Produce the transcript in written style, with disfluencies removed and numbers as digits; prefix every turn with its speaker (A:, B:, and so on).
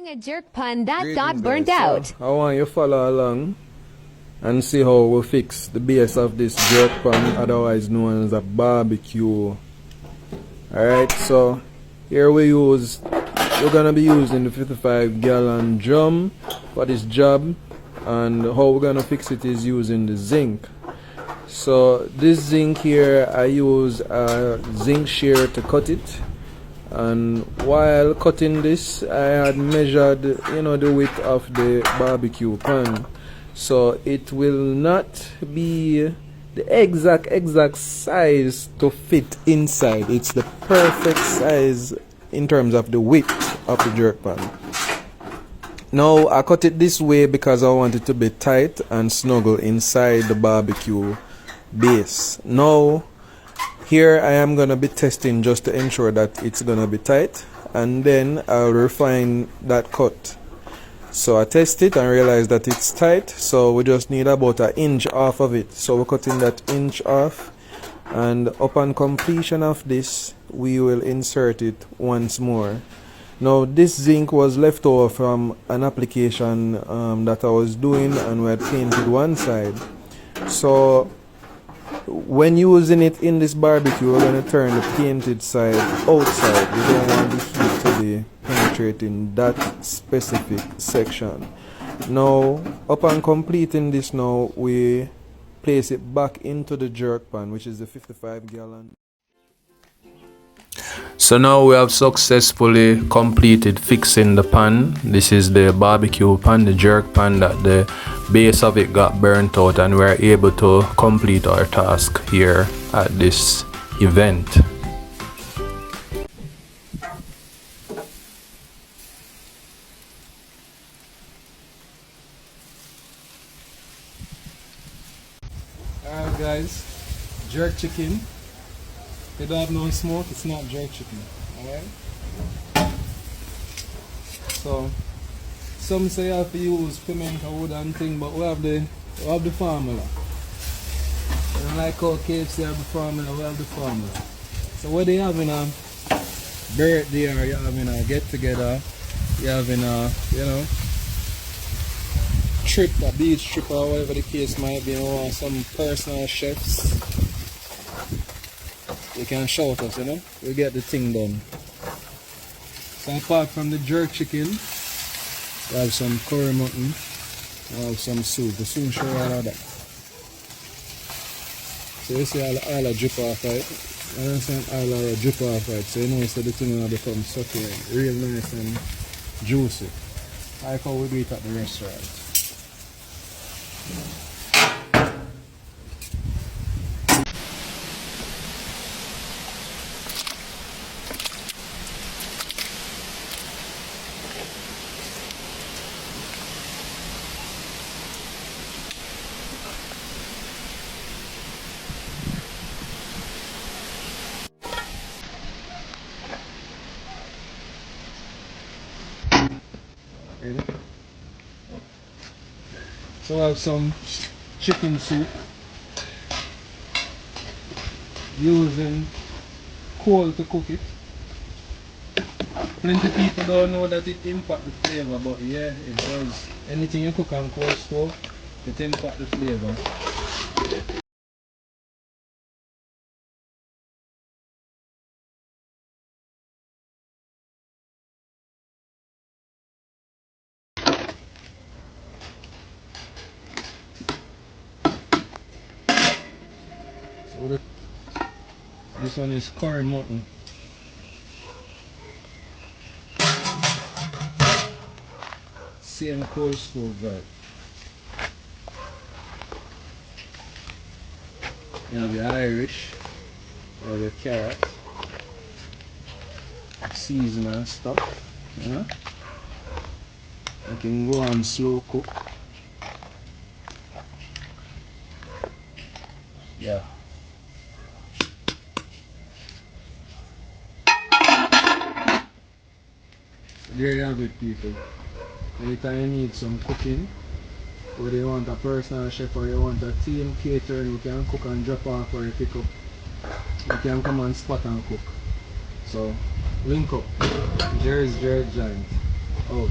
A: Using a jerk pan that got
B: Greetings,
A: burnt
B: guys.
A: out.
B: So, I want you to follow along and see how we fix the base of this jerk pan, otherwise known as a barbecue. Alright, so here we're gonna be using the 55-gallon drum for this job, and how we're gonna fix it is using the zinc. So this zinc here, I use a zinc shear to cut it. And while cutting this, I had measured the width of the barbecue pan, so it will not be the exact size to fit inside. It's the perfect size in terms of the width of the jerk pan. Now I cut it this way because I want it to be tight and snuggle inside the barbecue base. Now here I am gonna be testing just to ensure that it's gonna be tight, and then I'll refine that cut. So I test it and realize that it's tight, so we just need about an inch off of it. So we're cutting that inch off, and upon completion of this we will insert it once more. Now this zinc was left over from an application that I was doing, and we had painted one side. So when using it in this barbecue, we're going to turn the painted side outside. We don't want the heat to be penetrating that specific section. Now, upon completing this, now we place it back into the jerk pan, which is the 55-gallon. So now we have successfully completed fixing the pan. This is the barbecue pan, the jerk pan, that the base of it got burnt out, and we are able to complete our task here at this event. Alright guys, jerk chicken. They don't have no smoke, it's not jerk chicken. Alright? So some say you have to use pimento wood and thing, but we have the formula. And like how KFC have the formula, we have the formula. So whether you're having a birthday or you're having a get together, you're having a trip, a beach trip or whatever the case might be, or some personal chefs, you can shout us, we get the thing done. So apart from the jerk chicken, we have some curry mutton, we have some soup. We'll soon show you all of that. So you see all the drip off right? I understand all of the drip off right, so you know so the thing will become succulent, real nice and juicy. Like how we do it at the restaurant. Ready? So I have some chicken soup using coal to cook it. Plenty people don't know that it impacts the flavor, but yeah, it does. Anything you cook on coal stove, it impacts the flavor. So this one is curry mutton. Same coal stove, right? You have your Irish, you have your carrot, season and stuff. You can go on slow cook. Yeah. There you have it, people. Anytime you need some cooking, whether you want a personal chef or you want a team catering, you can cook and drop off or you pick up. You can come and spot and cook. So, link up. Jerry's Giant. Out.